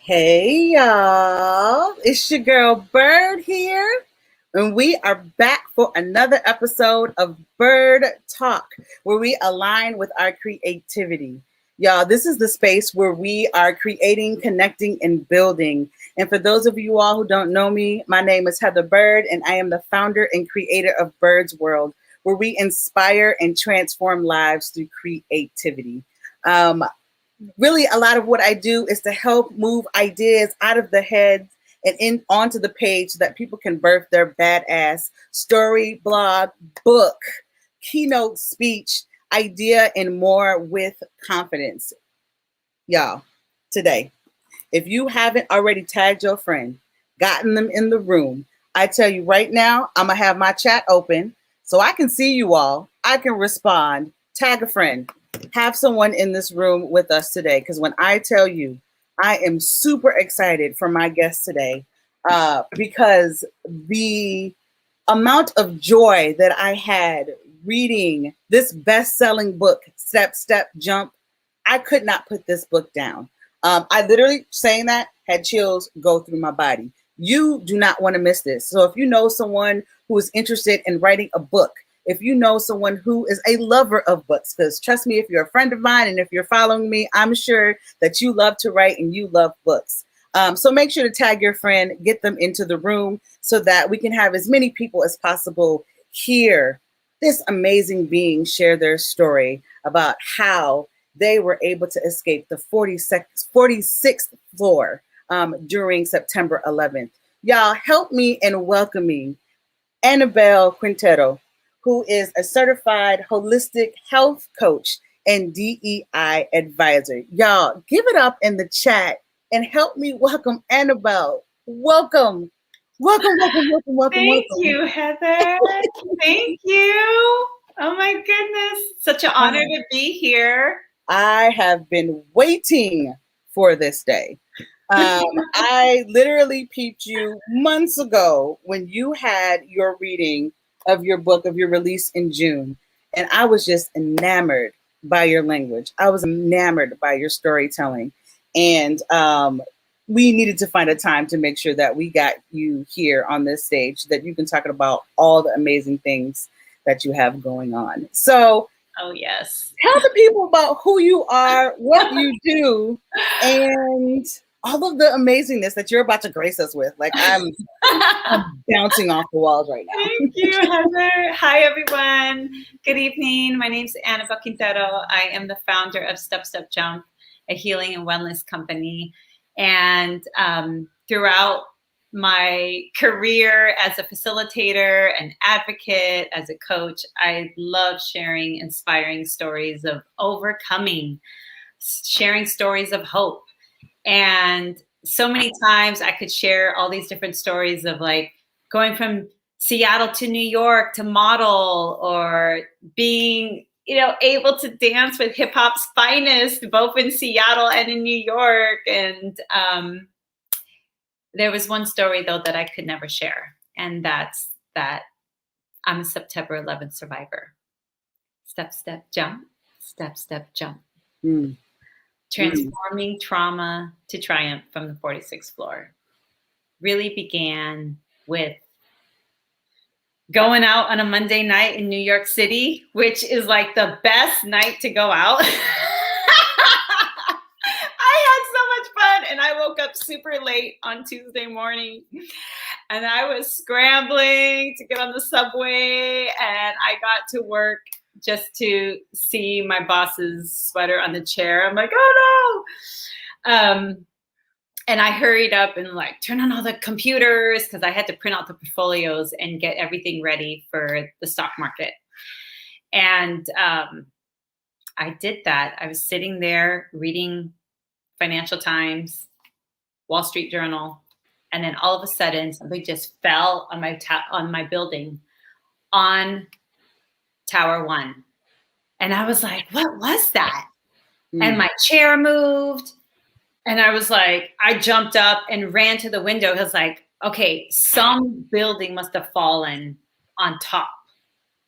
Hey y'all, it's your girl Byrd here, and we are back for another episode of Byrd Talk, where we align with our creativity. Y'all, this is the space where we are creating, connecting, and building. And for those of you all who don't know me, my name is Heather Byrd, and I am the founder and creator of Byrd's World, where we inspire and transform lives through creativity. Really, a lot of what I do is to help move ideas out of the head and in onto the page so that people can birth their badass story, blog, book, keynote speech, idea, and more with confidence. Y'all, today, if you haven't already tagged your friend, gotten them in the room, I tell you right now, I'm going to have my chat open so I can see you all. I can respond, tag a friend, have someone in this room with us today. Because when I tell you, I am super excited for my guest today because the amount of joy that I had reading this best-selling book, Step, Step, Jump, I could not put this book down. I literally, saying that, had chills go through my body. You do not want to miss this. So if you know someone who is interested in writing a book, if you know someone who is a lover of books, because trust me, if you're a friend of mine and if you're following me, I'm sure that you love to write and you love books. So make sure to tag your friend, get them into the room so that we can have as many people as possible hear this amazing being share their story about how they were able to escape the 46th floor during September 11th. Y'all help me in welcoming Annabel Quintero, who is a certified holistic health coach and DEI advisor. Y'all give it up in the chat and help me welcome Annabel. Welcome. Thank you, Heather. Thank you. Oh my goodness. Such an honor to be here. I have been waiting for this day. I literally peeped you months ago when you had your reading of your book, of your release in June. And I was just enamored by your language. I was enamored by your storytelling. And we needed to find a time to make sure that we got you here on this stage, so that you can talk about all the amazing things that you have going on. So, oh yes, tell the people about who you are, what you do, and all of the amazingness that you're about to grace us with. Like I'm bouncing off the walls right now. Thank you, Heather. Hi, everyone. Good evening. My name's Annabel Quintero. I am the founder of Step, Step, Jump, a healing and wellness company. And throughout my career as a facilitator, an advocate, as a coach, I love sharing inspiring stories of overcoming, sharing stories of hope. And so many times I could share all these different stories of like going from Seattle to New York to model, or being, able to dance with hip hop's finest, both in Seattle and in New York. And there was one story though that I could never share. And that's that I'm a September 11th survivor. Step, step, jump, step, step, jump. Transforming trauma to triumph from the 46th floor really began with going out on a Monday night in New York City, which is like the best night to go out. I had so much fun, and I woke up super late on Tuesday morning, and I was scrambling to get on the subway, and I got to work just to see my boss's sweater on the chair. I'm like, oh no. And I hurried up and like turn on all the computers, because I had to print out the portfolios and get everything ready for the stock market. And I did that. I was sitting there reading Financial Times, Wall Street Journal, and then all of a sudden something just fell on my building, on Tower 1. And I was like, what was that? And my chair moved. And I was like, I jumped up and ran to the window. I was like, okay, some building must have fallen on top,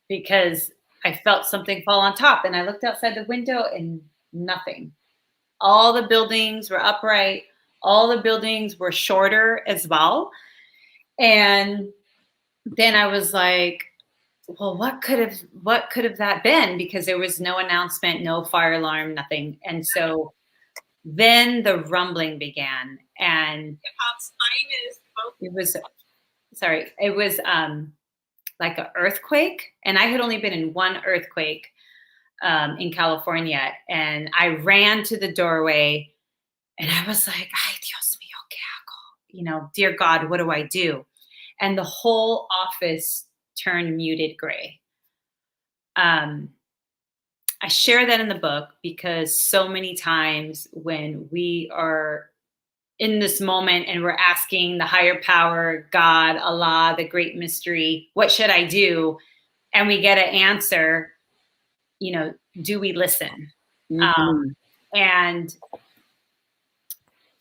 because I felt something fall on top. And I looked outside the window and nothing. All the buildings were upright. all the buildings were shorter as well. And then I was like, well, what could have that been? Because there was no announcement, no fire alarm, nothing. And so then the rumbling began, and it was like an earthquake. And I had only been in one earthquake in California. And I ran to the doorway and I was like, ay, Dios mío, ¿qué hago? Dear God, what do I do? And the whole office turned muted gray. I share that in the book because so many times when we are in this moment and we're asking the higher power, God, Allah, the great mystery, what should I do? And we get an answer, do we listen? And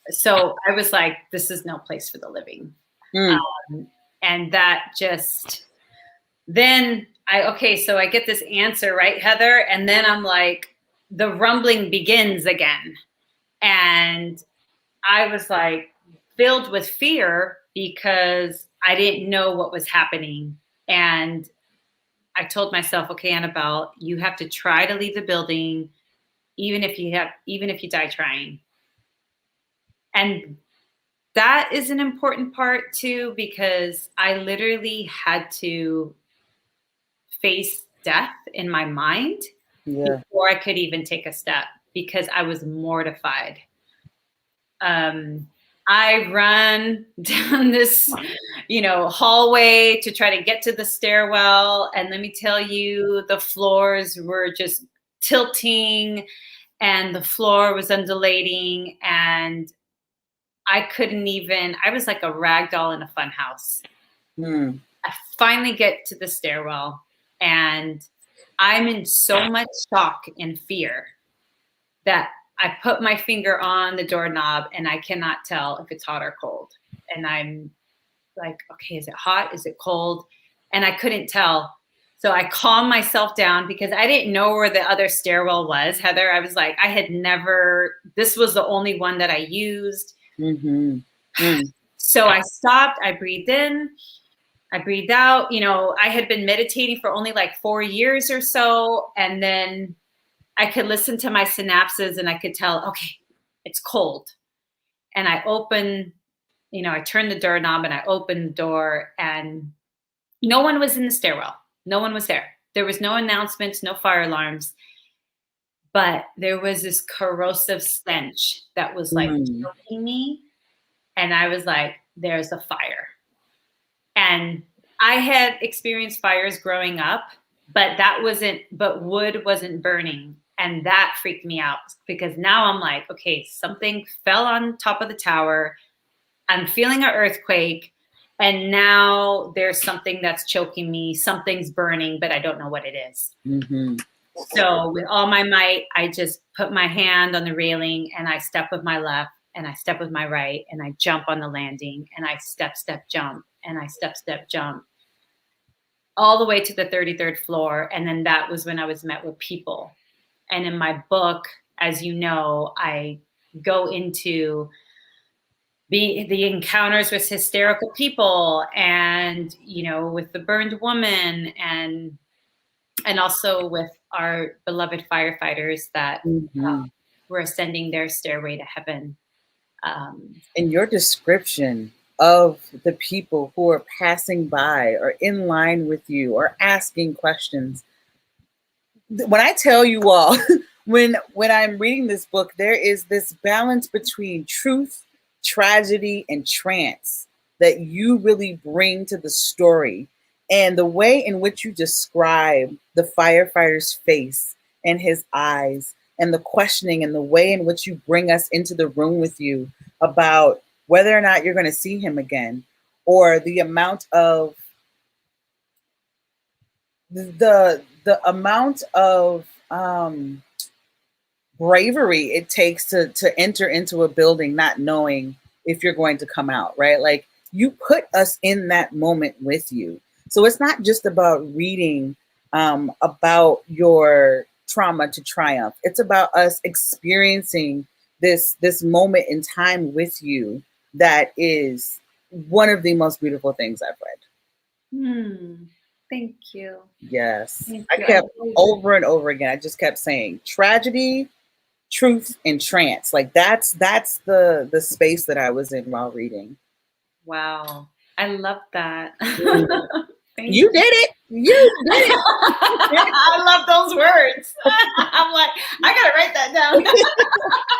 so I was like, this is no place for the living. And that just, then so I get this answer, right, Heather? And then I'm like, the rumbling begins again. And I was like filled with fear because I didn't know what was happening. And I told myself, okay, Annabelle, you have to try to leave the building, even if you die trying. And that is an important part too, because I literally had to face death in my mind before I could even take a step, because I was mortified. I run down this, hallway to try to get to the stairwell. And let me tell you, the floors were just tilting and the floor was undulating, and I was like a rag doll in a fun house. I finally get to the stairwell and I'm in so much shock and fear that I put my finger on the doorknob and I cannot tell if it's hot or cold. And I'm like, okay, is it hot? Is it cold? And I couldn't tell. So I calmed myself down because I didn't know where the other stairwell was, Heather. I was like, this was the only one that I used. So I stopped, I breathed in, I breathed out. I had been meditating for only like 4 years or so. And then I could listen to my synapses and I could tell, okay, it's cold. And I opened, I turned the doorknob and I opened the door, and no one was in the stairwell. No one was there. There was no announcements, no fire alarms, but there was this corrosive stench that was like choking me. And I was like, there's a fire. And I had experienced fires growing up, but wood wasn't burning. And that freaked me out, because now I'm like, okay, something fell on top of the tower. I'm feeling an earthquake. And now there's something that's choking me. Something's burning, but I don't know what it is. So with all my might, I just put my hand on the railing and I step with my left and I step with my right and I jump on the landing and I step, jump, and I step, jump all the way to the 33rd floor. And then that was when I was met with people. And in my book, as you know, I go into the encounters with hysterical people and, with the burned woman and also with our beloved firefighters that were ascending their stairway to heaven. In your description of the people who are passing by or in line with you or asking questions, when I tell you all, when I'm reading this book, there is this balance between truth, tragedy, and trance that you really bring to the story. And the way in which you describe the firefighter's face and his eyes and the questioning and the way in which you bring us into the room with you about whether or not you're going to see him again, or the amount of the amount of bravery it takes to enter into a building not knowing if you're going to come out, right? Like, you put us in that moment with you. So it's not just about reading about your trauma to triumph. It's about us experiencing this moment in time with you that is one of the most beautiful things I've read. Thank you. Yes. Thank I you. kept over and over again. I just kept saying tragedy, truth, and trance. Like that's the space that I was in while reading. Wow. I love that. You did it. You did it. I love those words. I'm like, I gotta write that down.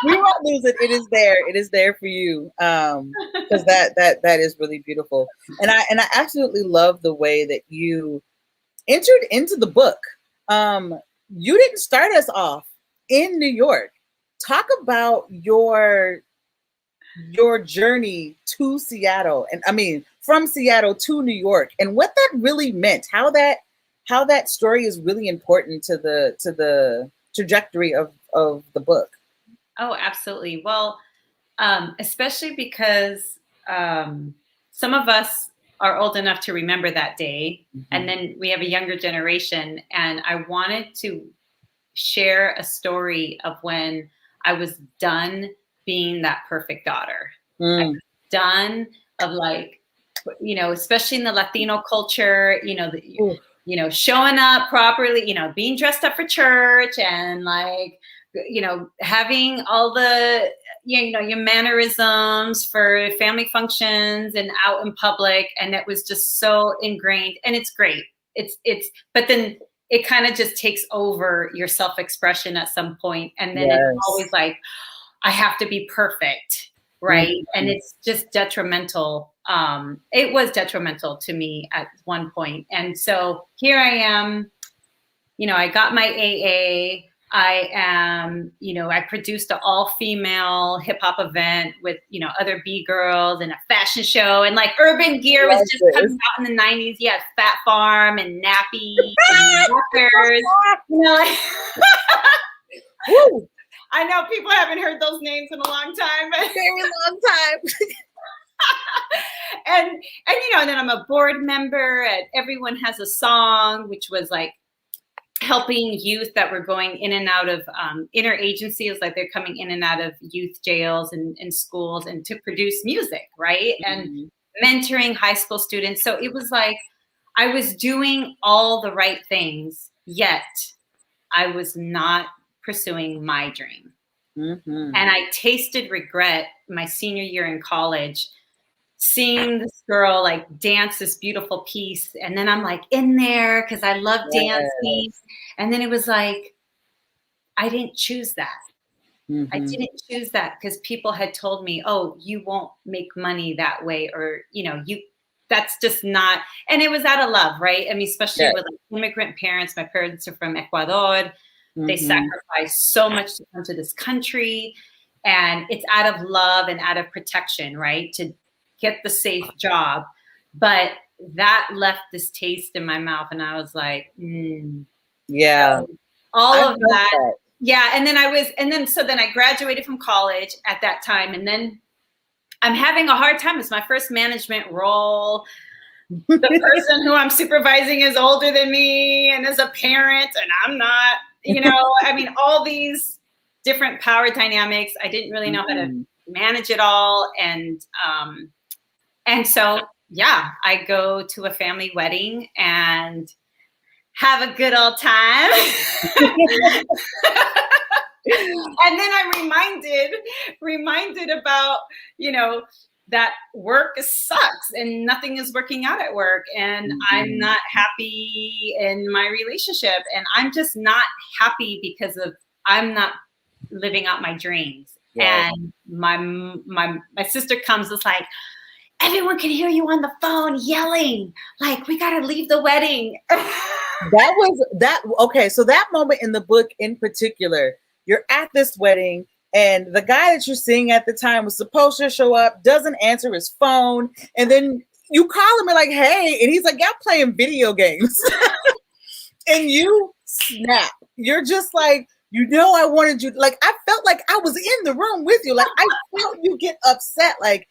We won't lose it. It is there. It is there for you. Because that is really beautiful. And I absolutely love the way that you entered into the book. You didn't start us off in New York. Talk about your journey to Seattle, and I mean from Seattle to New York, and what that really meant. How that story is really important to the trajectory of the book. Oh, absolutely. Well, especially because some of us are old enough to remember that day, and then we have a younger generation. And I wanted to share a story of when I was done being that perfect daughter. I was done of like, especially in the Latino culture, showing up properly, being dressed up for church and like, having all the, your mannerisms for family functions and out in public. And it was just so ingrained, and it's great. But then it kind of just takes over your self-expression at some point. And then it's always like, I have to be perfect. Right. And it's just detrimental. It was detrimental to me at one point. And so here I am, I got my AA. I am, I produced an all-female hip hop event with, other B-girls and a fashion show, and like Urban Gear was just coming out in the 90s. Yeah, Fat Farm and Nappy and Rockers. I know people haven't heard those names in a long time, but very long time. and then I'm a board member at Everyone Has a Song, which was like helping youth that were going in and out of interagencies, like they're coming in and out of youth jails and schools, and to produce music, right? And mentoring high school students. So it was like I was doing all the right things, yet I was not pursuing my dream. And I tasted regret my senior year in college, seeing this girl like dance this beautiful piece. And then I'm like in there because I love dancing. And then it was like, I didn't choose that. I didn't choose that because people had told me, oh, you won't make money that way. Or, that's just not. And it was out of love, right? I mean, especially with like immigrant parents. My parents are from Ecuador. They sacrificed so much to come to this country. And it's out of love and out of protection, right? To get the safe job. But that left this taste in my mouth. And I was like, yeah. So all of that. Yeah. And then so I graduated from college at that time. And then I'm having a hard time. It's my first management role. The person who I'm supervising is older than me and is a parent, and I'm not, I mean, all these different power dynamics. I didn't really know how to manage it all. And so, yeah, I go to a family wedding and have a good old time. And then I'm reminded about, that work sucks and nothing is working out at work, and I'm not happy in my relationship, and I'm just not happy because of I'm not living out my dreams. Yeah. And my sister comes, is like, everyone can hear you on the phone yelling, like, we gotta leave the wedding. Okay, so that moment in the book in particular, you're at this wedding, and the guy that you're seeing at the time was supposed to show up, doesn't answer his phone, and then you call him and like, hey, and he's like, y'all playing video games. And you snap. You're just like, I wanted you, like, I felt like I was in the room with you. Like, I felt you get upset. Like,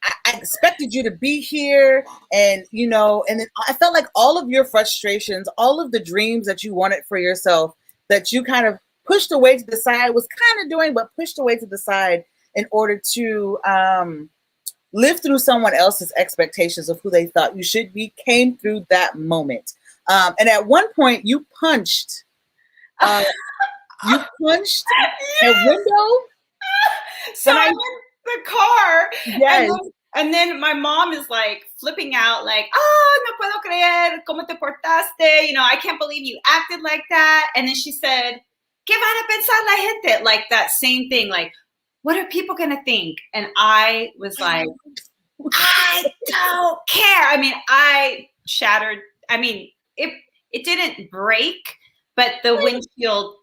I expected you to be here, and, and then I felt like all of your frustrations, all of the dreams that you wanted for yourself, that you kind of pushed away to the side, was kind of doing, but pushed away to the side in order to live through someone else's expectations of who they thought you should be, came through that moment. And at one point, you punched a window. So I'm in the car, Yes. and then my mom is like flipping out, like, "Oh, no puedo creer, cómo te portaste? You know, I can't believe you acted like that." And then she said, "¿Qué van a pensar la gente?" Like that same thing, like, "What are people gonna think?" And I was like, I don't care. I mean, I shattered. I mean, it didn't break, but the windshield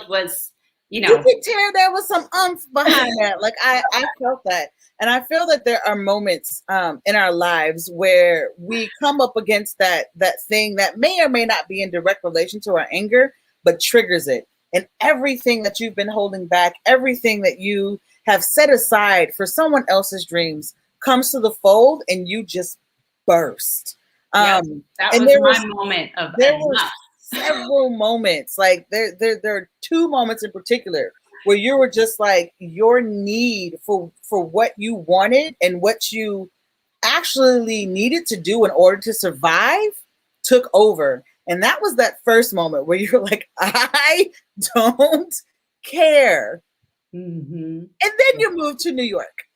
was, you You know. could tell there was some umph behind that. Like I felt that. And I feel that there are moments in our lives where we come up against that thing that may or may not be in direct relation to our anger, but triggers it. And everything that you've been holding back, everything that you have set aside for someone else's dreams comes to the fold and you just burst. That and was my moment of there enough. were several moments, like there are two moments in particular where you were just like, your need for what you wanted and what you actually needed to do in order to survive took over. And that was that first moment where you're like, I don't care. Mm-hmm. And then you moved to New York.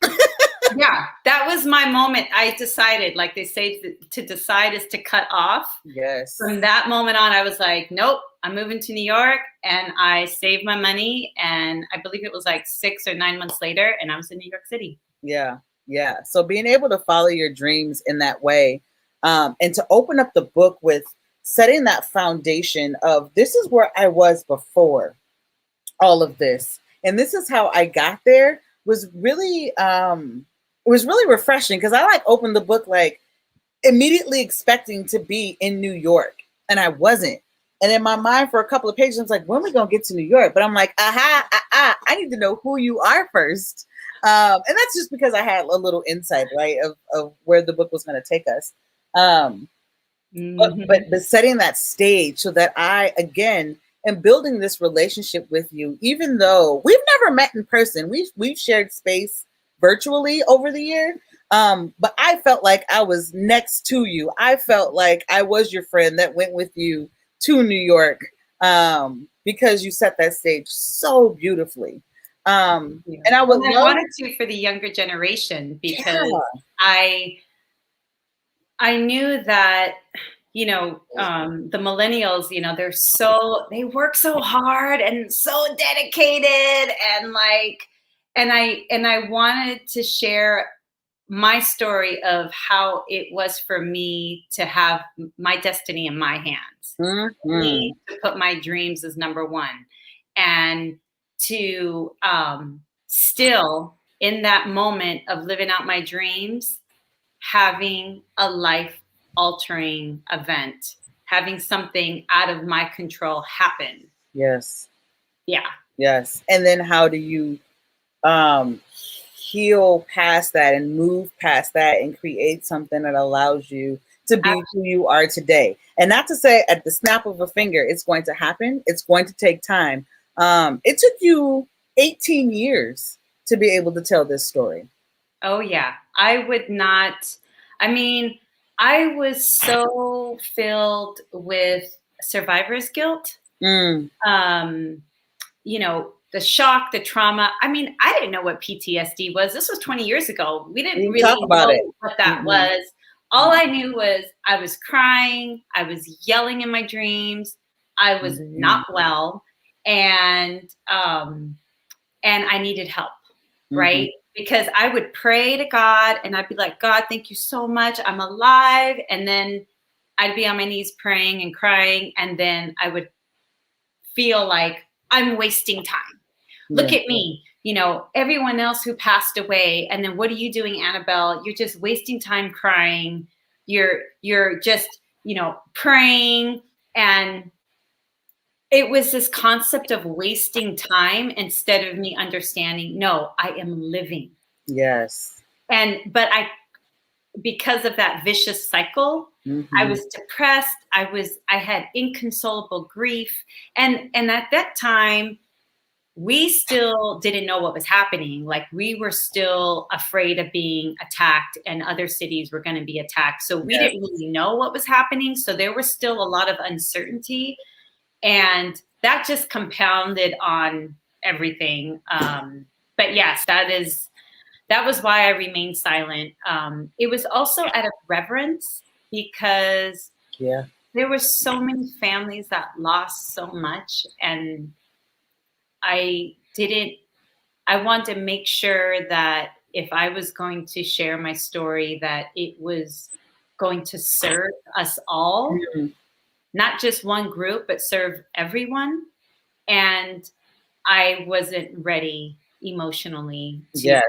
Yeah, that was my moment. I decided, like they say, to decide is to cut off. Yes. From that moment on, I was like, nope, I'm moving to New York. And I saved my money. And I believe it was like 6 or 9 months later, and I was in New York City. Yeah. Yeah. So being able to follow your dreams in that way, and to open up the book with setting that foundation of, this is where I was before all of this, and this is how I got there, was really it was really refreshing, because I like opened the book like immediately expecting to be in New York, and I wasn't. And in my mind for a couple of pages, I was like, when are we gonna get to New York? But I'm like, I need to know who you are first. And that's just because I had a little insight, right, of where the book was going to take us. But setting that stage so that I, again, am building this relationship with you, even though we've never met in person. We've shared space virtually over the year. But I felt like I was next to you. I felt like I was your friend that went with you to New York, because you set that stage so beautifully. And I wanted to for the younger generation, because I knew that, you know, the millennials, you know, they work so hard and so dedicated, and like, and I wanted to share my story of how it was for me to have my destiny in my hands, me to put my dreams as number one, and to still in that moment of living out my dreams, having a life altering event, having something out of my control happen. Yes. Yeah. Yes. And then how do you heal past that and move past that and create something that allows you to be who you are today? And not to say at the snap of a finger it's going to happen. It's going to take time. It took you 18 years to be able to tell this story. Oh, yeah. I would not. I mean, I was so filled with survivor's guilt. You know, the shock, the trauma. I mean, I didn't know what PTSD was. This was 20 years ago. We didn't really talk about know what that was. All I knew was I was crying. I was yelling in my dreams. I was not well. And I needed help, right? Because I would pray to God and I'd be like, God, thank you so much. I'm alive. And then I'd be on my knees praying and crying. And then I would feel like I'm wasting time. Look at me, you know, everyone else who passed away. And then what are you doing, Annabelle? You're just wasting time crying. You're just, you know, praying. And it was this concept of wasting time instead of me understanding, no, I am living. Yes. But because of that vicious cycle, I was depressed. I had inconsolable grief. And at that time, we still didn't know what was happening. Like, we were still afraid of being attacked, and other cities were going to be attacked. So we didn't really know what was happening. So there was still a lot of uncertainty, and that just compounded on everything. But yes, that was why I remained silent. It was also out of reverence, because there were so many families that lost so much, and I wanted to make sure that if I was going to share my story, that it was going to serve us all, not just one group, but serve everyone. And I wasn't ready emotionally to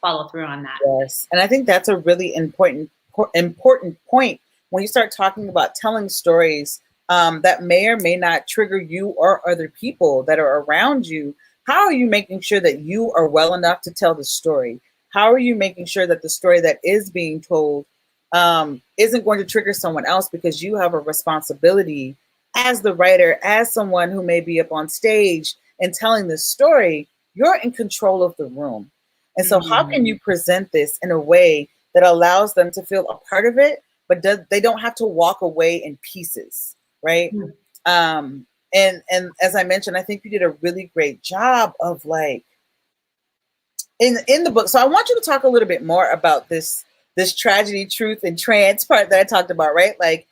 follow through on that. Yes. And I think that's a really important point when you start talking about telling stories that may or may not trigger you or other people that are around you. How are you making sure that you are well enough to tell the story? How are you making sure that the story that is being told isn't going to trigger someone else, because you have a responsibility as the writer, as someone who may be up on stage and telling this story? You're in control of the room. And so how can you present this in a way that allows them to feel a part of it, but they don't have to walk away in pieces, right? And as I mentioned, I think you did a really great job of, like, in the book. So I want you to talk a little bit more about this tragedy, truth, and trance part that I talked about, right? Like,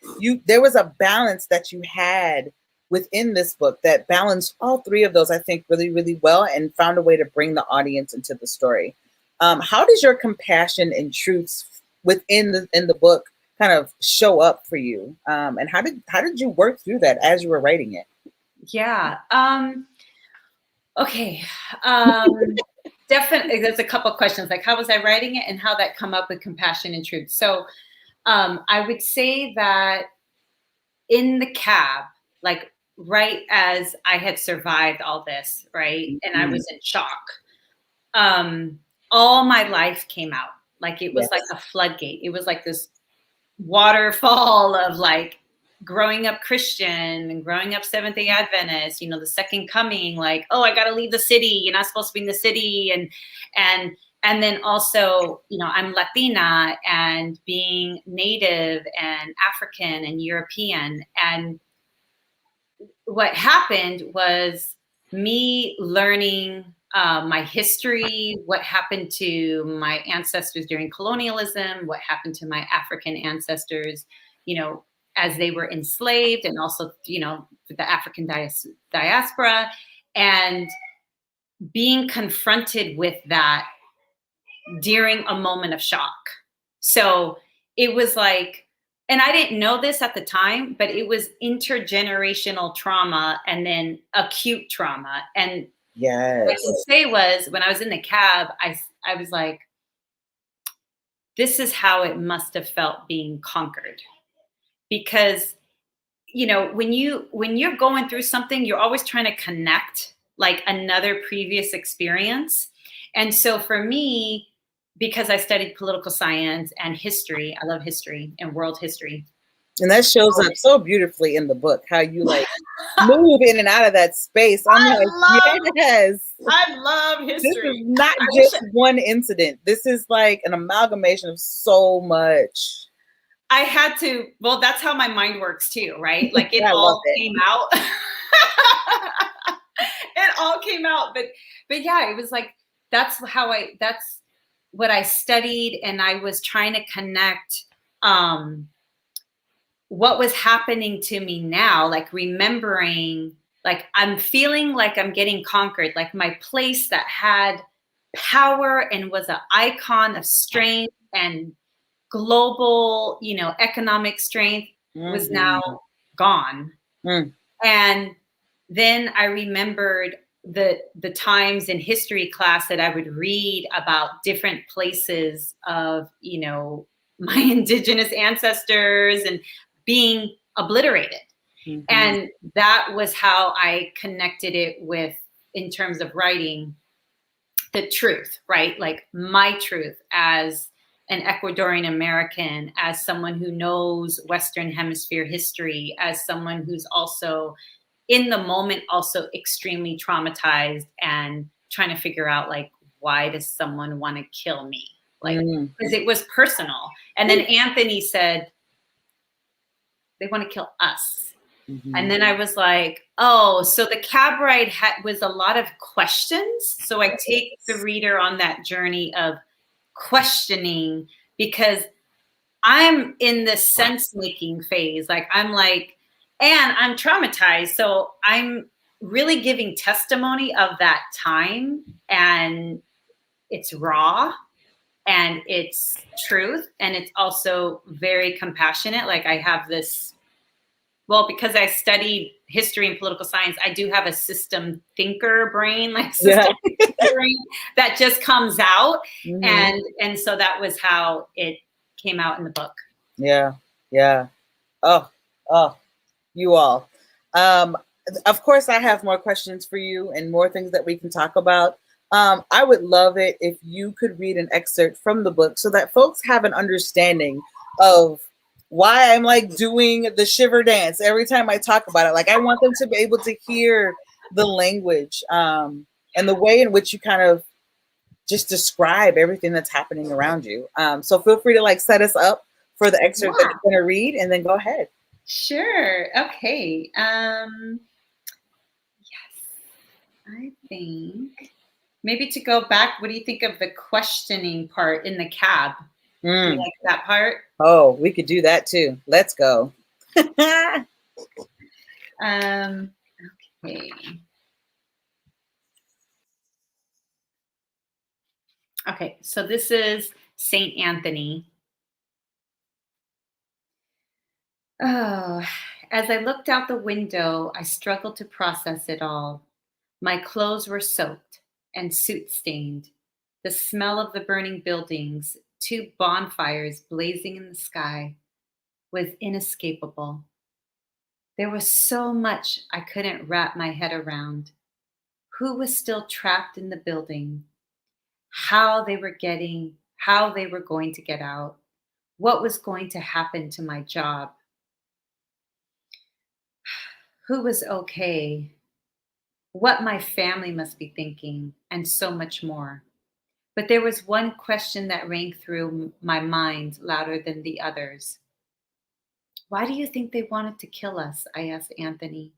there was a balance that you had within this book that balanced all three of those, I think, really, really well, and found a way to bring the audience into the story. How does your compassion and truths within the book kind of show up for you? And how did you work through that as you were writing it? Yeah. Okay. Definitely. There's a couple of questions, like, how was I writing it and how that come up with compassion and truth. So I would say that in the cab, like, right as I had survived all this, right, and I was in shock, all my life came out. Like, it was like a floodgate. It was like this waterfall of, like, growing up Christian and growing up Seventh-day Adventist, the second coming, like, oh, I got to leave the city. You're not supposed to be in the city. And then also, I'm Latina, and being Native and African and European. And what happened was me learning my history, what happened to my ancestors during colonialism, what happened to my African ancestors, as they were enslaved, and also, the African diaspora, and being confronted with that during a moment of shock. So it was like, and I didn't know this at the time, but it was intergenerational trauma and then acute trauma. And what I can say was, when I was in the cab, I was like, this is how it must have felt being conquered. Because, when you're going through something, you're always trying to connect, like, another previous experience. And so for me, because I studied political science and history, I love history and world history. And that shows up so beautifully in the book, how you, like, move in and out of that space. I love history. This is not just one incident. This is like an amalgamation of so much. I had to, well, that's how my mind works too, right? Like, it all came out. It all came out. But yeah, it was like, that's what I studied. And I was trying to connect what was happening to me now, like, remembering, like, I'm feeling like I'm getting conquered, like, my place that had power and was an icon of strength and global, economic strength was now gone. And then I remembered the times in history class that I would read about different places of, my indigenous ancestors and being obliterated. And that was how I connected it with, in terms of writing, the truth, right? Like, my truth as an Ecuadorian American, as someone who knows Western Hemisphere history, as someone who's also in the moment, also extremely traumatized and trying to figure out, like, why does someone want to kill me? Like, because it was personal. And then Anthony said, they want to kill us. And then I was like, oh, so the cab ride was a lot of questions. So I take the reader on that journey of questioning, because I'm in the sense-making phase. Like, I'm like, and I'm traumatized. So I'm really giving testimony of that time, and it's raw and it's truth. And it's also very compassionate. Like, I have this, well, because I studied history and political science, I do have a system thinker brain, like system brain that just comes out. And so that was how it came out in the book. Yeah. Yeah. Oh, you all. Of course, I have more questions for you and more things that we can talk about. I would love it if you could read an excerpt from the book so that folks have an understanding of why I'm like doing the shiver dance every time I talk about it. Like, I want them to be able to hear the language and the way in which you kind of just describe everything that's happening around you. So feel free to like set us up for the excerpt that you're going to read, and then go ahead. Sure. Okay. Yes, I think maybe to go back, what do you think of the questioning part in the cab? Do you like that part? Oh, we could do that too. Let's go. Okay. Okay, so this is Saint Anthony. Oh, as I looked out the window, I struggled to process it all. My clothes were soaked and soot stained. The smell of the burning buildings, 2 bonfires blazing in the sky, was inescapable. There was so much I couldn't wrap my head around. Who was still trapped in the building? How they were going to get out? What was going to happen to my job? Who was okay? What my family must be thinking, and so much more. But there was one question that rang through my mind louder than the others. Why do you think they wanted to kill us? I asked Anthony.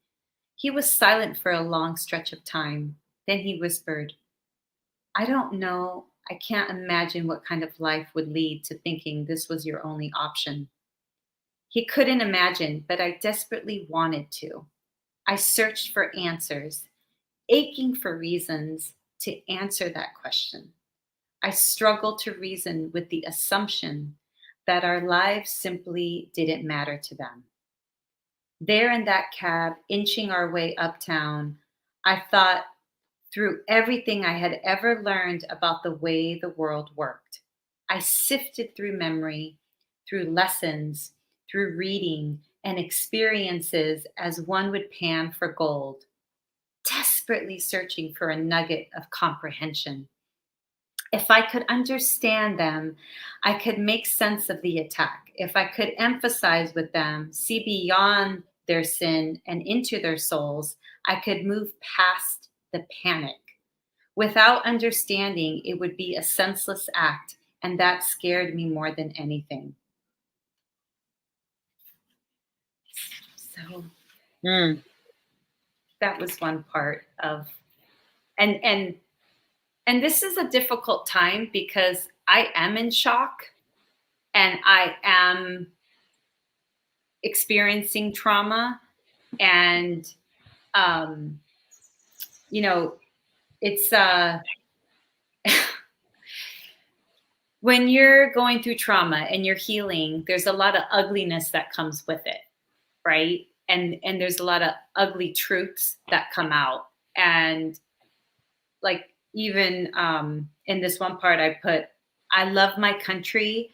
He was silent for a long stretch of time. Then he whispered, I don't know. I can't imagine what kind of life would lead to thinking this was your only option. He couldn't imagine, but I desperately wanted to. I searched for answers, aching for reasons to answer that question. I struggled to reason with the assumption that our lives simply didn't matter to them. There in that cab, inching our way uptown, I thought through everything I had ever learned about the way the world worked. I sifted through memory, through lessons, through reading and experiences as one would pan for gold, desperately searching for a nugget of comprehension. If I could understand them, I could make sense of the attack. If I could empathize with them, see beyond their sin and into their souls, I could move past the panic. Without understanding, it would be a senseless act, and that scared me more than anything. So that was one part of, and this is a difficult time because I am in shock and I am experiencing trauma, and you know, it's when you're going through trauma and you're healing, there's a lot of ugliness that comes with it, right? And there's a lot of ugly truths that come out. And like, even in this one part I put, I love my country,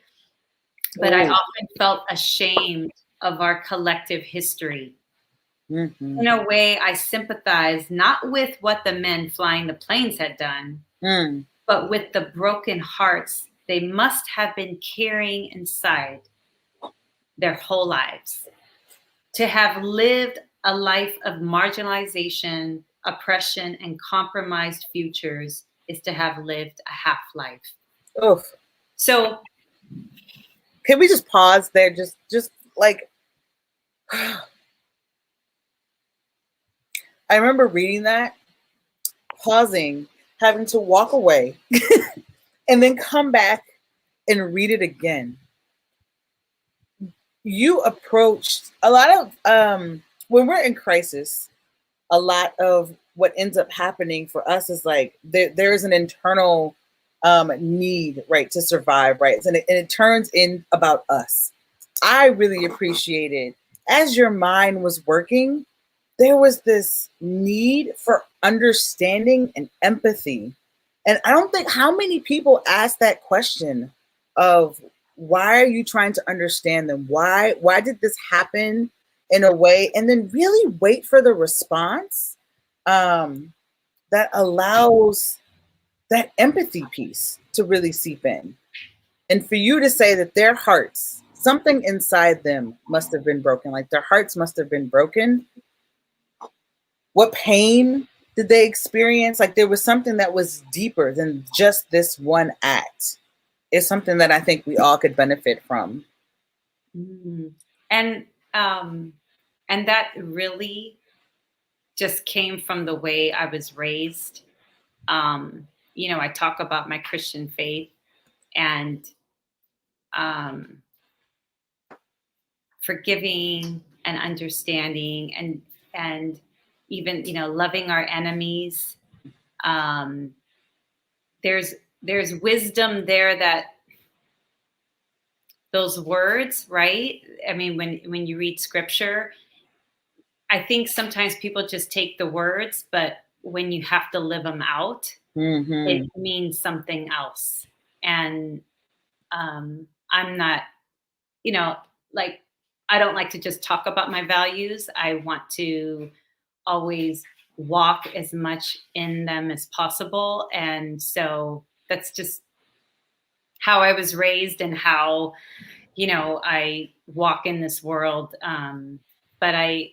but I often felt ashamed of our collective history. In a way, I sympathize not with what the men flying the planes had done, but with the broken hearts they must have been carrying inside their whole lives. To have lived a life of marginalization, oppression, and compromised futures is to have lived a half life. Oof. So Can we just pause there? Just like, I remember reading that, pausing, having to walk away, and then come back and read it again. You approached a lot of when we're in crisis, a lot of what ends up happening for us is like there is an internal need, right, to survive, right, and it turns in about us. I really appreciated as your mind was working, there was this need for understanding and empathy. And I don't think how many people ask that question of why are you trying to understand them? Why did this happen in a way? And then really wait for the response that allows that empathy piece to really seep in. And for you to say that their hearts, something inside them must have been broken, like their hearts must have been broken. What pain did they experience? Like there was something that was deeper than just this one act. It's something that I think we all could benefit from. Mm-hmm. And that really just came from the way I was raised. I talk about my Christian faith and forgiving and understanding and even loving our enemies. There's wisdom there, that those words, right? I mean, when you read scripture, I think sometimes people just take the words, but when you have to live them out, it means something else. And I'm not, like, I don't like to just talk about my values. I want to always walk as much in them as possible. And so that's just how I was raised and how, I walk in this world. But I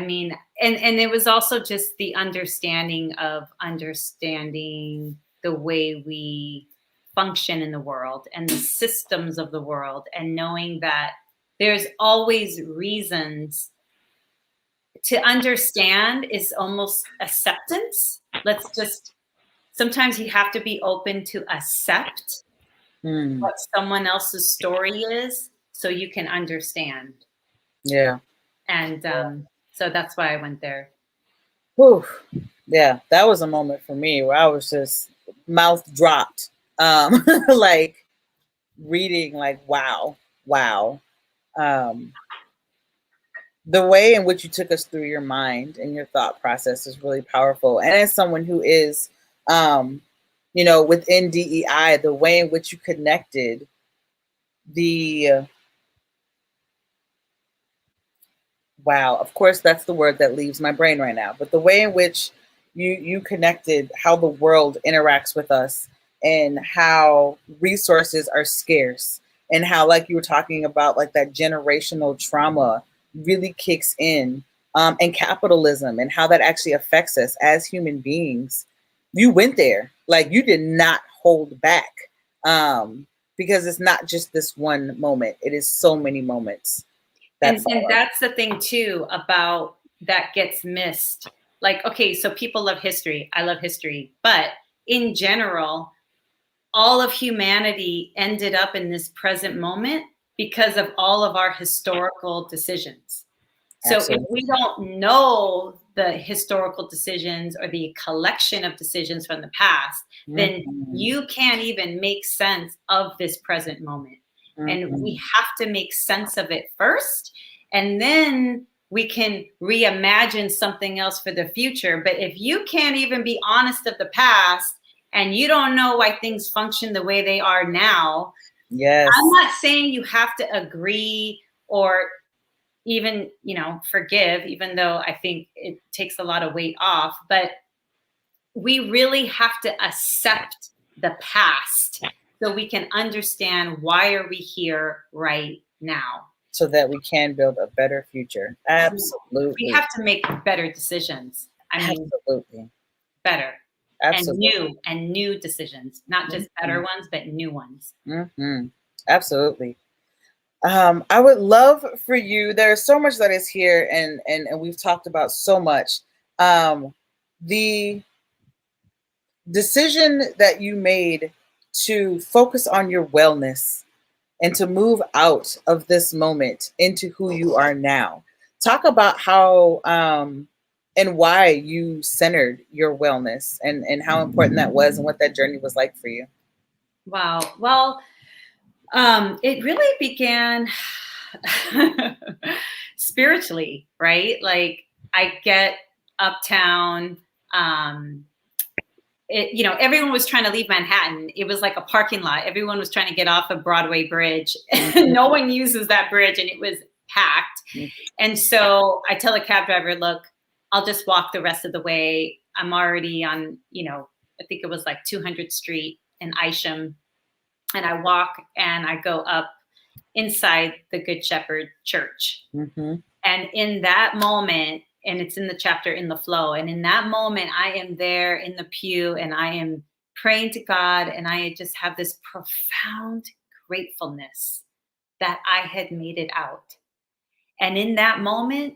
mean, and it was also just the understanding the way we function in the world and the systems of the world, and knowing that there's always reasons. To understand is almost acceptance. Sometimes you have to be open to accept what someone else's story is so you can understand. Yeah. And so that's why I went there. Whew. Yeah, that was a moment for me where I was just mouth dropped. Like reading, like, wow. The way in which you took us through your mind and your thought process is really powerful. And as someone who is, within DEI, the way in which you connected wow, of course, that's the word that leaves my brain right now. But the way in which you connected how the world interacts with us and how resources are scarce and how, like you were talking about, like that generational trauma really kicks in, and capitalism and how that actually affects us as human beings. You went there, like you did not hold back, because it's not just this one moment. It is so many moments. And that's the thing too about that gets missed. Like, okay, so people love history. I love history. But in general, all of humanity ended up in this present moment because of all of our historical decisions. So Absolutely. If we don't know the historical decisions or the collection of decisions from the past, then you can't even make sense of this present moment. And we have to make sense of it first, and then we can reimagine something else for the future. But if you can't even be honest of the past and you don't know why things function the way they are now, yes. I'm not saying you have to agree or even, forgive, even though I think it takes a lot of weight off, but we really have to accept the past so we can understand why are we here right now. So that we can build a better future. Absolutely. We have to make better decisions. I mean, absolutely. Better. Absolutely. And new decisions, not just better ones, but new ones. Mm-hmm. Absolutely. I would love for you. There's so much that is here, and we've talked about so much. The decision that you made to focus on your wellness and to move out of this moment into who you are now. Talk about how and why you centered your wellness and how important that was and what that journey was like for you. Wow. Well, it really began spiritually, right? Like I get uptown. Everyone was trying to leave Manhattan. It was like a parking lot. Everyone was trying to get off of Broadway Bridge. No one uses that bridge, and it was packed. And so I tell the cab driver, look, I'll just walk the rest of the way. I'm already on, I think it was like 200th Street in Isham. And I walk and I go up inside the Good Shepherd Church. Mm-hmm. And in that moment, and it's in the chapter In the Flow, and in that moment, I am there in the pew and I am praying to God, and I just have this profound gratefulness that I had made it out. And in that moment,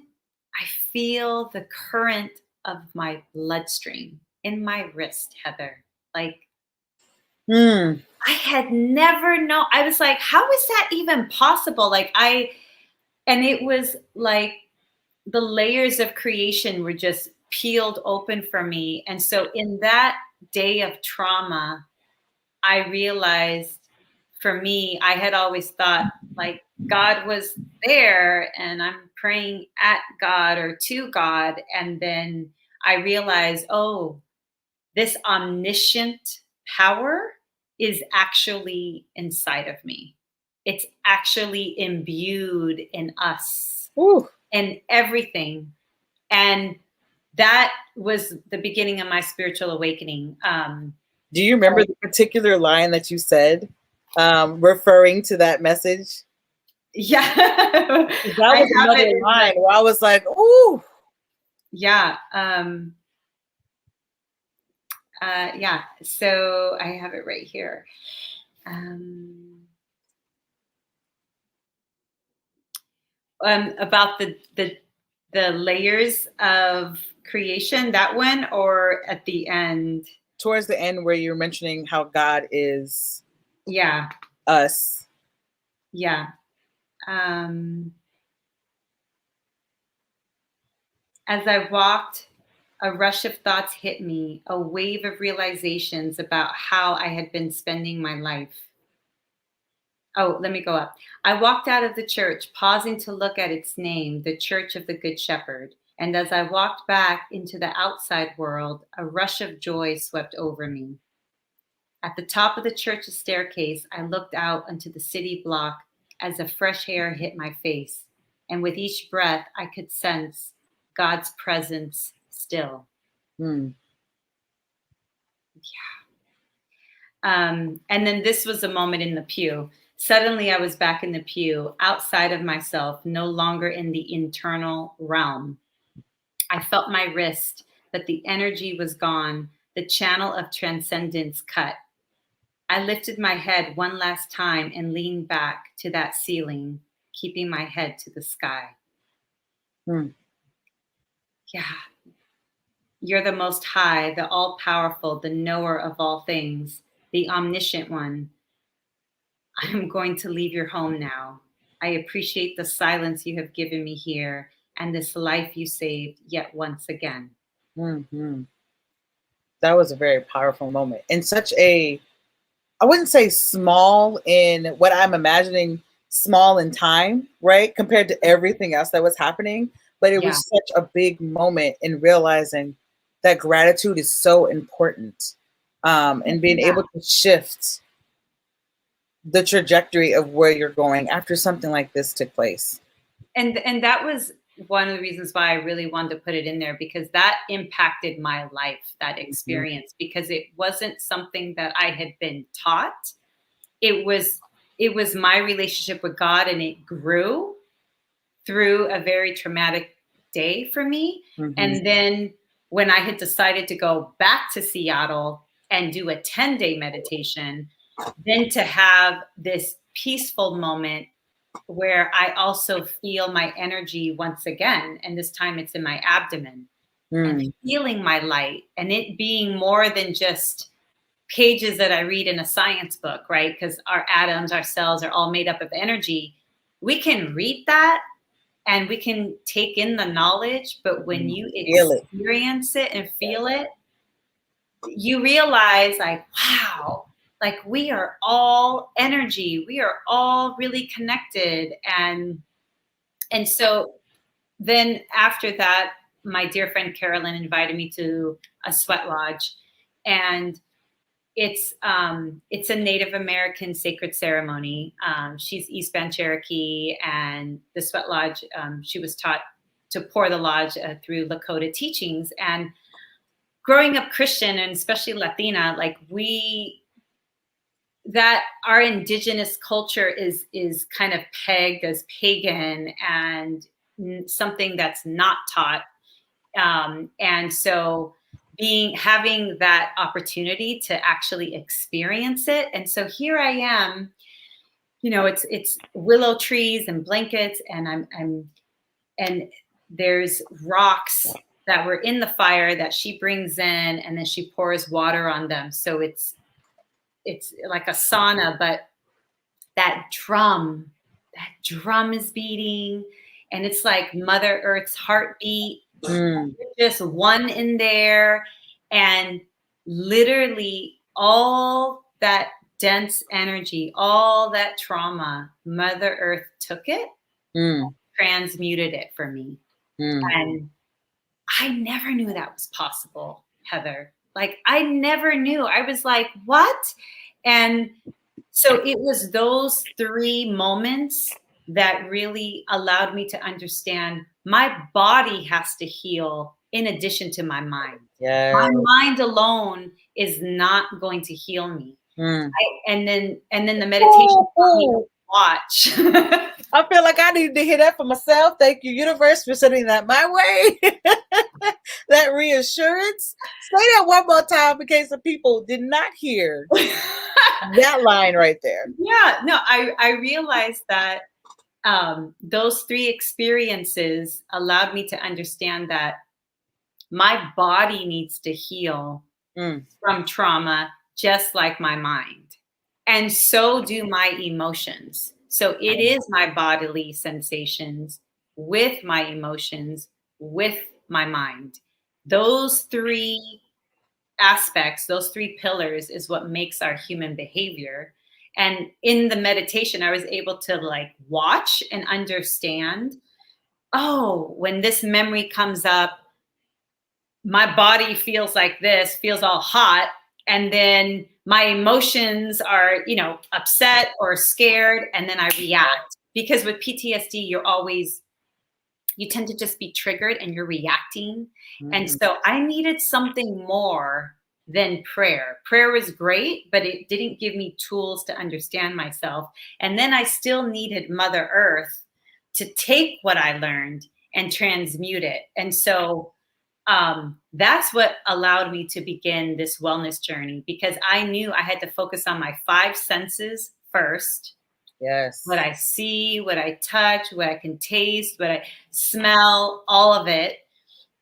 I feel the current of my bloodstream in my wrist, Heather. Like, I had never known. I was like, how is that even possible? And it was like the layers of creation were just peeled open for me. And so in that day of trauma, I realized for me, I had always thought like God was there and I'm praying at God or to God. And then I realized, oh, this omniscient power is actually inside of me. It's actually imbued in us. Ooh. And everything. And that was the beginning of my spiritual awakening. Do you remember the particular line that you said referring to that message? Yeah. That was another line where I was like, ooh. Yeah. Yeah. So I have it right here. About the layers of creation, that one, or at the end? Towards the end where you're mentioning how God is us. Yeah. As I walked, a rush of thoughts hit me, a wave of realizations about how I had been spending my life. Oh, let me go up. I walked out of the church, pausing to look at its name, the Church of the Good Shepherd. And as I walked back into the outside world, a rush of joy swept over me. At the top of the church's staircase, I looked out onto the city block as a fresh air hit my face. And with each breath, I could sense God's presence still. Yeah. And then this was a moment in the pew. Suddenly I was back in the pew, outside of myself, no longer in the internal realm. I felt my wrist, but the energy was gone, the channel of transcendence cut. I lifted my head one last time and leaned back to that ceiling, keeping my head to the sky. Yeah. You're the Most High, the all-powerful, the knower of all things, the omniscient one. I am going to leave your home now. I appreciate the silence you have given me here and this life you saved yet once again. Mm-hmm. That was a very powerful moment. And such a, I wouldn't say small in what I'm imagining, small in time, right? Compared to everything else that was happening. But it was such a big moment in realizing that gratitude is so important, and being able to shift the trajectory of where you're going after something like this took place. And that was one of the reasons why I really wanted to put it in there, because that impacted my life, that experience, because it wasn't something that I had been taught. it was my relationship with God, and it grew through a very traumatic day for me. Mm-hmm. And then when I had decided to go back to Seattle and do a 10-day meditation, then to have this peaceful moment where I also feel my energy once again, and this time it's in my abdomen, and feeling my light, and it being more than just pages that I read in a science book, right? Because our atoms, our cells are all made up of energy. We can read that and we can take in the knowledge, but when you experience it and feel it, you realize like, wow, like we are all energy. We are all really connected. And so then after that, my dear friend Carolyn invited me to a sweat lodge, and it's a Native American sacred ceremony. She's East Band Cherokee, and the sweat lodge, she was taught to pour the lodge through Lakota teachings. And growing up Christian, and especially Latina, like that our indigenous culture is kind of pegged as pagan and something that's not taught. And so having that opportunity to actually experience it. And so here I am, it's willow trees and blankets, and and there's rocks that were in the fire that she brings in, and then she pours water on them. So it's like a sauna, but that drum is beating, and it's like Mother Earth's heartbeat. Just one in there, and literally all that dense energy, all that trauma, Mother Earth took it, transmuted it for me. And I never knew that was possible, Heather. Like, I never knew. I was like, what? And so it was those 3 moments that really allowed me to understand my body has to heal in addition to my mind. Yes. My mind alone is not going to heal me. And then the meditation taught me to watch. I feel like I need to hear that for myself. Thank you, universe, for sending that my way. That reassurance. Say that one more time in case the people did not hear that line right there. Yeah, no, I realized that those 3 experiences allowed me to understand that my body needs to heal from trauma, just like my mind. And so do my emotions. So it is my bodily sensations with my emotions, with my mind. Those 3 aspects, those 3 pillars is what makes our human behavior. And in the meditation, I was able to like watch and understand, oh, when this memory comes up, my body feels like this, feels all hot. And then my emotions are, upset or scared. And then I react. Because with PTSD, you tend to just be triggered and you're reacting. And so I needed something more than prayer. Prayer was great, but it didn't give me tools to understand myself. And then I still needed Mother Earth to take what I learned and transmute it. And so that's what allowed me to begin this wellness journey, because I knew I had to focus on my 5 senses first. Yes. What I see, what I touch, what I can taste, what I smell, all of it.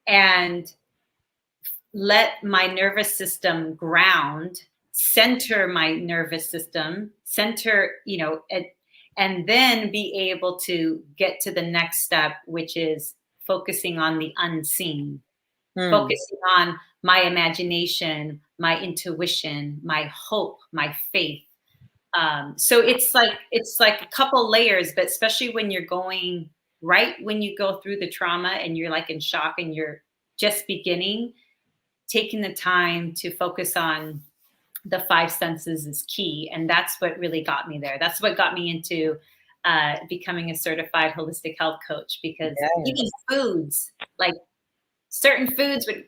And let my nervous system ground, center my nervous system, and then be able to get to the next step, which is focusing on the unseen, focusing on my imagination, my intuition, my hope, my faith. So it's like a couple layers, but especially when you're going right when you go through the trauma and you're like in shock and you're just beginning, taking the time to focus on the 5 senses is key. And that's what really got me there. That's what got me into becoming a certified holistic health coach, because even foods, like certain foods would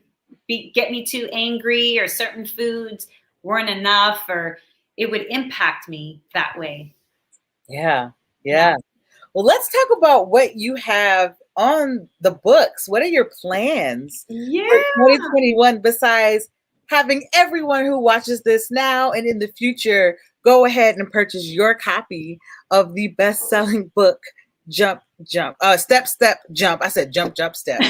get me too angry, or certain foods weren't enough, or it would impact me that way. Yeah. Well, let's talk about what you have on the books. What are your plans for 2021 besides having everyone who watches this now and in the future go ahead and purchase your copy of the best-selling book, Step, Step, Jump. I said Jump, Step.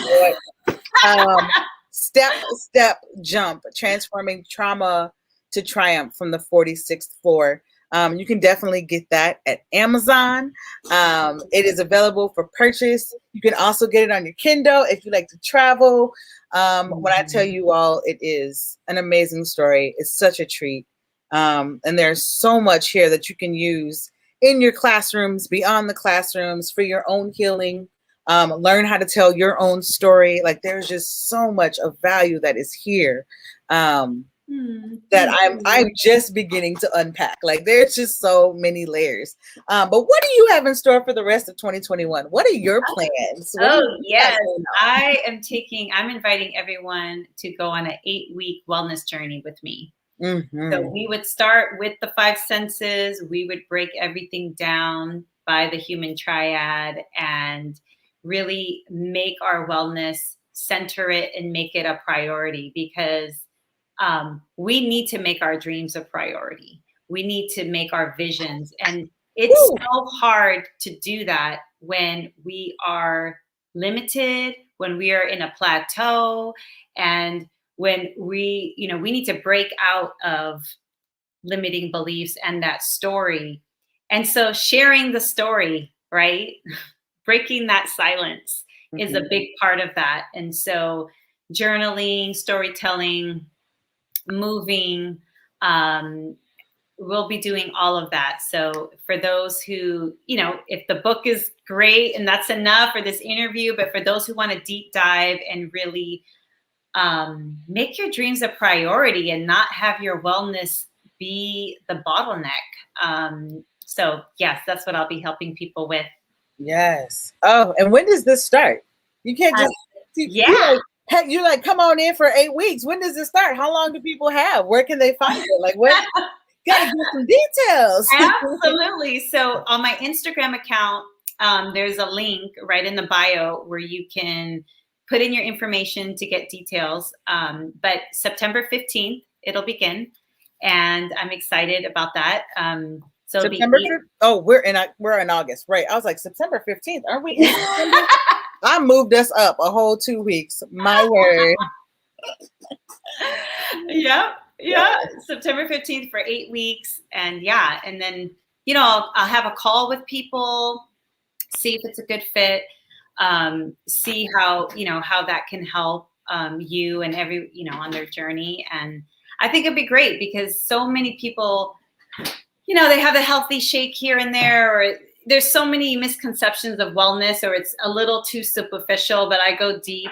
Step, Jump, Transforming Trauma to Triumph from the 46th Floor. You can definitely get that at Amazon. It is available for purchase. You can also get it on your Kindle if you like to travel. When I tell you all, it is an amazing story. It's such a treat. And there's so much here that you can use in your classrooms, beyond the classrooms, for your own healing. Learn how to tell your own story. Like, there's just so much of value that is here. That I'm just beginning to unpack. Like, there's just so many layers. But what do you have in store for the rest of 2021? What are your plans? Yes, I'm inviting everyone to go on an 8-week wellness journey with me. So we would start with the 5 senses. We would break everything down by the human triad and really make our wellness, center it, and make it a priority, because we need to make our dreams a priority. We need to make our visions. And it's so hard to do that when we are limited, when we are in a plateau, and when we need to break out of limiting beliefs and that story. And so sharing the story, right? Breaking that silence is a big part of that. And so journaling, storytelling, moving, we'll be doing all of that. So for those who, if the book is great and that's enough for this interview, but for those who want to deep dive and really make your dreams a priority and not have your wellness be the bottleneck. So yes, that's what I'll be helping people with. Yes. Oh, and when does this start? You can't just you're like, come on in for 8 weeks. When does it start? How long do people have? Where can they find it? Like, what? Gotta get some details. Absolutely. So on my Instagram account, there's a link right in the bio where you can put in your information to get details. But September 15th, it'll begin. And I'm excited about that. So September 15th? Oh, we're in August, right? I was like, September 15th. Aren't we in September? I moved us up a whole 2 weeks. My word. Yeah. September 15th for 8 weeks. And and then, I'll have a call with people, see if it's a good fit, see how that can help you and on their journey. And I think it'd be great because so many people, they have a healthy shake here and there, or there's so many misconceptions of wellness, or it's a little too superficial, but I go deep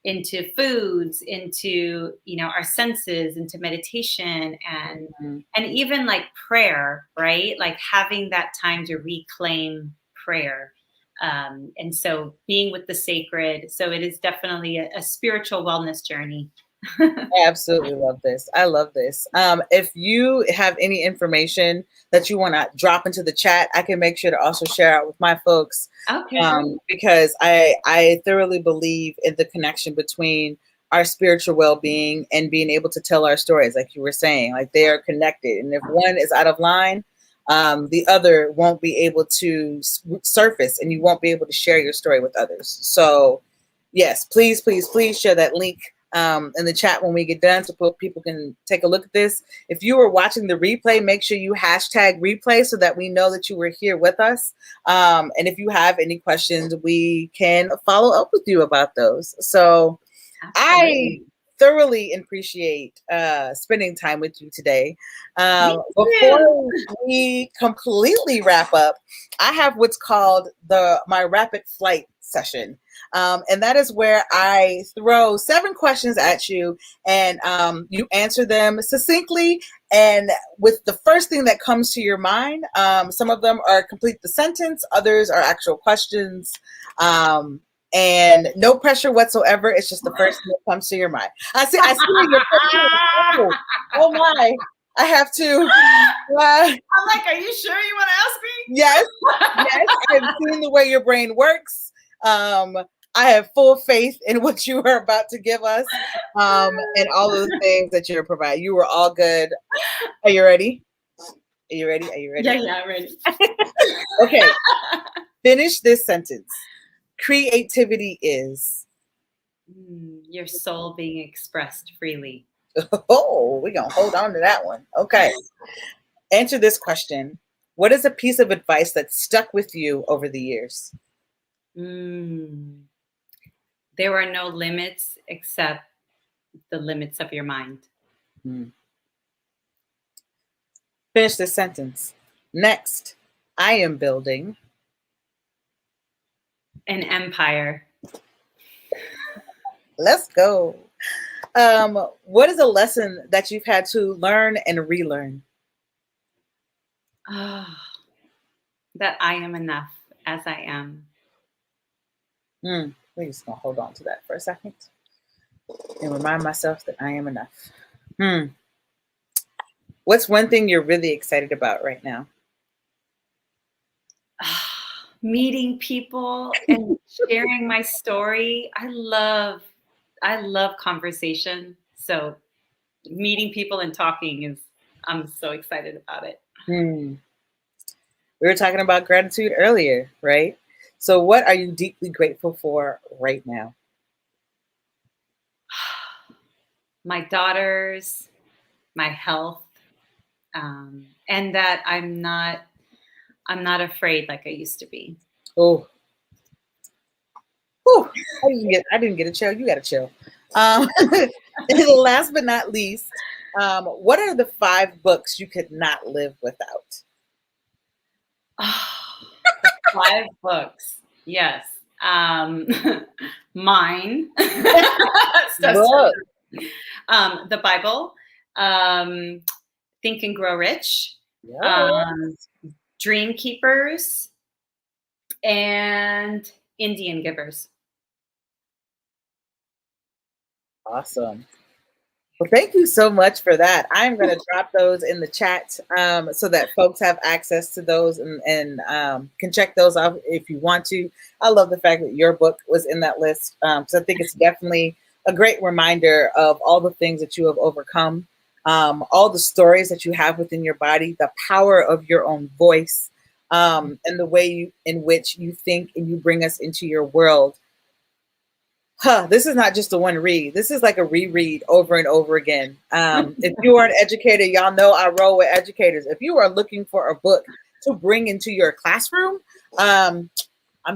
into foods, into, our senses, into meditation, and even like prayer, right? Like having that time to reclaim prayer. And so being with the sacred. So it is definitely a spiritual wellness journey. I absolutely love this. I love this. If you have any information that you want to drop into the chat, I can make sure to also share out with my folks. Okay. Because I thoroughly believe in the connection between our spiritual well-being and being able to tell our stories, like you were saying, like they are connected. And if one is out of line, the other won't be able to surface, and you won't be able to share your story with others. So yes, please share that link in the chat when we get done so people can take a look at this. If you are watching the replay, make sure you hashtag replay so that we know that you were here with us. And if you have any questions, we can follow up with you about those. So absolutely. I thoroughly appreciate spending time with you today. Before we completely wrap up, I have what's called my rapid flight session. And that is where I throw 7 questions at you, and you answer them succinctly and with the first thing that comes to your mind. Some of them are complete the sentence, others are actual questions. And no pressure whatsoever. It's just the first thing that comes to your mind. I see your oh my. I have to. I'm like, are you sure you want to ask me? Yes, yes. I've seen the way your brain works. I have full faith in what you are about to give us, and all of the things that you're providing. You were all good. Are you ready? Are you ready? Are you ready? Yeah, I'm ready. Okay. Finish this sentence. Creativity is. Your soul being expressed freely. Oh, we're going to hold on to that one. Okay. Answer this question. What is a piece of advice that stuck with you over the years? There are no limits except the limits of your mind. Finish this sentence. Next, I am building an empire. Let's go. What is a lesson that you've had to learn and relearn? That I am enough as I am. We're just going to hold on to that for a second and remind myself that I am enough. What's one thing you're really excited about right now? Meeting people and sharing my story. I love conversation. So meeting people and talking I'm so excited about it. We were talking about gratitude earlier, right? So what are you deeply grateful for right now? My daughters, my health, and that I'm not afraid like I used to be. Oh, I didn't get a chill. You got a chill. Last but not least, what are the 5 books you could not live without? 5 books. Yes. Mine. The Bible. Think and Grow Rich. Yes. Dream Keepers. And Indian Givers. Awesome. Well, thank you so much for that. I'm going to drop those in the chat so that folks have access to those and can check those out if you want to. I love the fact that your book was in that list because I think it's definitely a great reminder of all the things that you have overcome, all the stories that you have within your body, the power of your own voice, and the way in which you think and you bring us into your world. This is not just a one read. This is like a reread over and over again. If you are an educator, y'all know I roll with educators. If you are looking for a book to bring into your classroom, I'm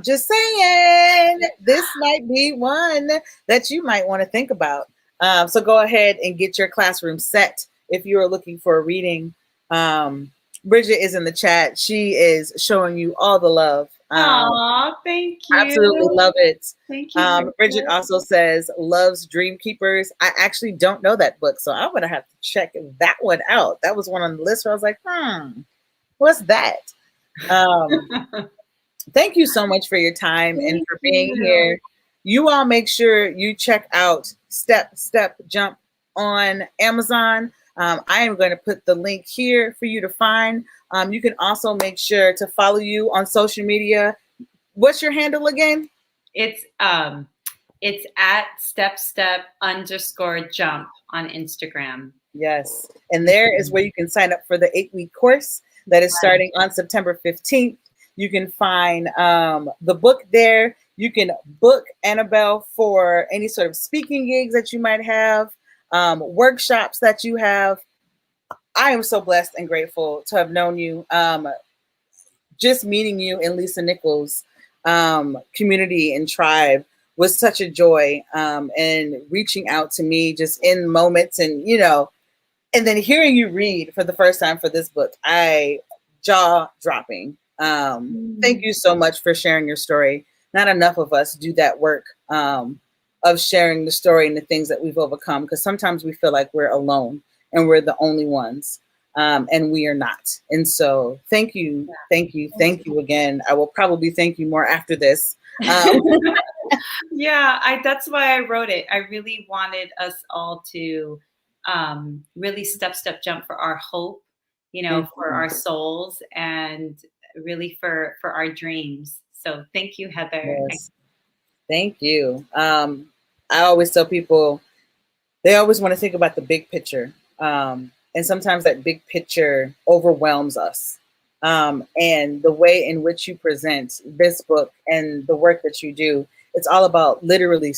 just saying this might be one that you might want to think about. So go ahead and get your classroom set if you are looking for a reading. Bridget is in the chat. She is showing you all the love. Thank you. Absolutely love it. Thank you. Bridget also says loves Dream Keepers. I actually don't know that book, so I'm gonna have to check that one out. That was one on the list where I was like, what's that? Thank you so much for your time and for being here. You all make sure you check out Step Jump on Amazon. I am going to put the link here for you to find. You can also make sure to follow you on social media. What's your handle again? It's at step_jump on Instagram. Yes. And there is where you can sign up for the 8-week course that is starting on September 15th. You can find the book there. You can book Annabelle for any sort of speaking gigs that you might have, workshops that you have. I am so blessed and grateful to have known you. Just meeting you in Lisa Nichols' community and tribe was such a joy, and reaching out to me just in moments and, and then hearing you read for the first time for this book, jaw dropping. Thank you so much for sharing your story. Not enough of us do that work of sharing the story and the things that we've overcome, because sometimes we feel like we're alone and we're the only ones, and we are not. And so thank you again. I will probably thank you more after this. Yeah, that's why I wrote it. I really wanted us all to really step jump for our hope, you know, for our souls, and really for our dreams. So thank you, Heather. Yes. Thank you. I always tell people, they always want to think about the big picture. And sometimes that big picture overwhelms us. And the way in which you present this book and the work that you do, it's all about literally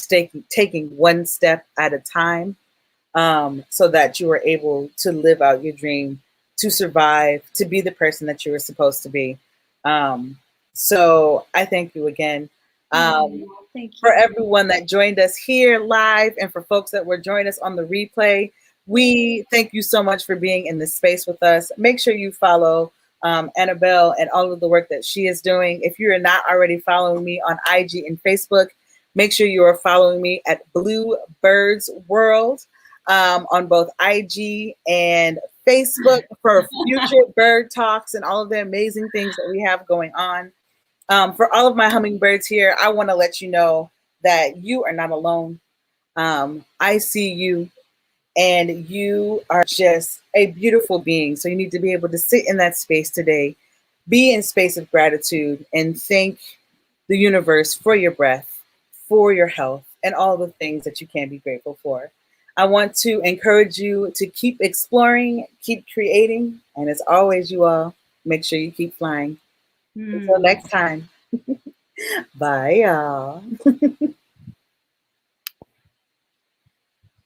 taking one step at a time, so that you are able to live out your dream, to survive, to be the person that you were supposed to be. So I thank you again. Thank you. For everyone that joined us here live, and for folks that were joining us on the replay, we thank you so much for being in this space with us. Make sure you follow Annabelle and all of the work that she is doing. If you are not already following me on IG and Facebook, make sure you are following me at Blue Birds World, on both IG and Facebook, for future bird talks and all of the amazing things that we have going on. For all of my hummingbirds here, I want to let you know that you are not alone. I see you, and you are just a beautiful being. So you need to be able to sit in that space today, be in space of gratitude, and thank the universe for your breath, for your health, and all the things that you can be grateful for. I want to encourage you to keep exploring, keep creating, and as always, you all, make sure you keep flying. Until next time. Bye, y'all.